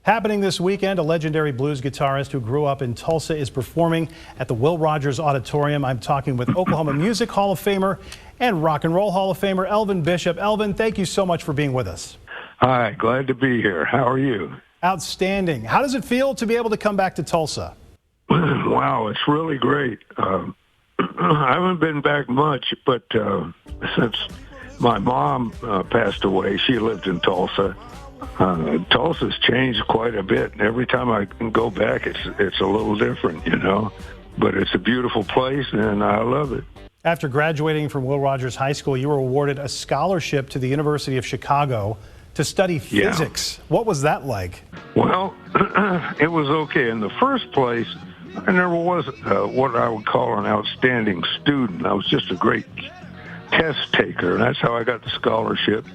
Happening this weekend, a legendary blues guitarist who grew up in Tulsa is performing at the Will Rogers Auditorium. I'm talking with Oklahoma Music Hall of Famer and Rock and Roll Hall of Famer Elvin Bishop. Elvin, thank you so much for being with us. Hi, glad to be here. How are you? Outstanding. How does it feel to be able to come back to Tulsa? Wow, it's really great. I haven't been back much, but since my mom passed away, she lived in Tulsa. Tulsa's changed quite a bit, and every time I can go back, it's a little different, you know. But it's a beautiful place, and I love it. After graduating from Will Rogers High School, you were awarded a scholarship to the University of Chicago to study physics. Yeah. What was that like? Well, it was okay. In the first place, I never was what I would call an outstanding student. I was just a great test taker, and that's how I got the scholarship.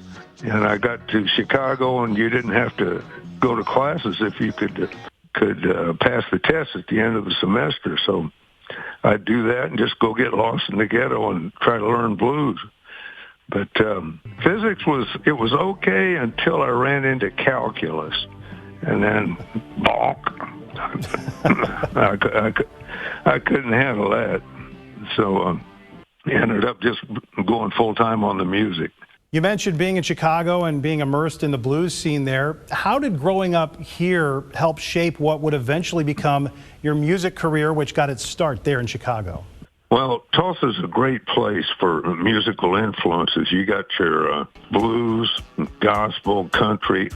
And I got to Chicago, and you didn't have to go to classes if you could pass the test at the end of the semester. So I'd do that and just go get lost in the ghetto and try to learn blues. But physics was okay until I ran into calculus, and then bonk. I couldn't handle that, so ended up just going full time on the music. You mentioned being in Chicago and being immersed in the blues scene there. How did growing up here help shape what would eventually become your music career, which got its start there in Chicago? Well, Tulsa's a great place for musical influences. You got your blues, gospel, country,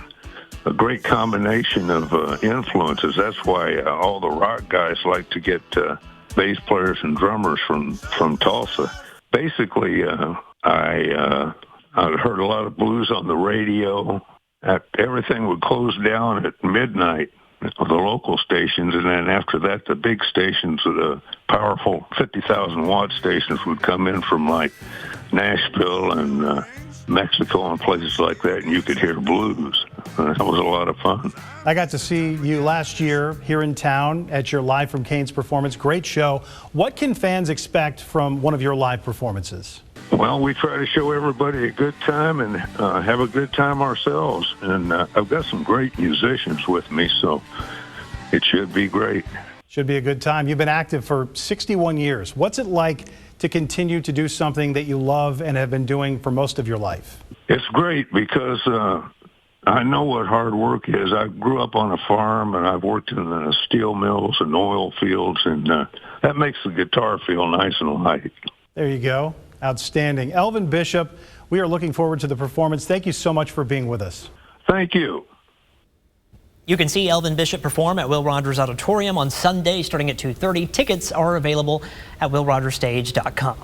a great combination of influences. That's why all the rock guys like to get bass players and drummers from Tulsa. Basically, I heard a lot of blues on the radio. Everything would close down at midnight, the local stations, and then after that, the big stations, the powerful 50,000-watt stations would come in from like Nashville and Mexico and places like that, and you could hear blues. That was a lot of fun. I got to see you last year here in town at your Live from Cain's performance. Great show. What can fans expect from one of your live performances? Well, we try to show everybody a good time and have a good time ourselves. And I've got some great musicians with me, so it should be great. Should be a good time. You've been active for 61 years. What's it like to continue to do something that you love and have been doing for most of your life? It's great because I know what hard work is. I grew up on a farm, and I've worked in the steel mills and oil fields, and that makes the guitar feel nice and light. There you go. Outstanding. Elvin Bishop, we are looking forward to the performance. Thank you so much for being with us. Thank you. You can see Elvin Bishop perform at Will Rogers Auditorium on Sunday starting at 2:30. Tickets are available at willrogerstage.com.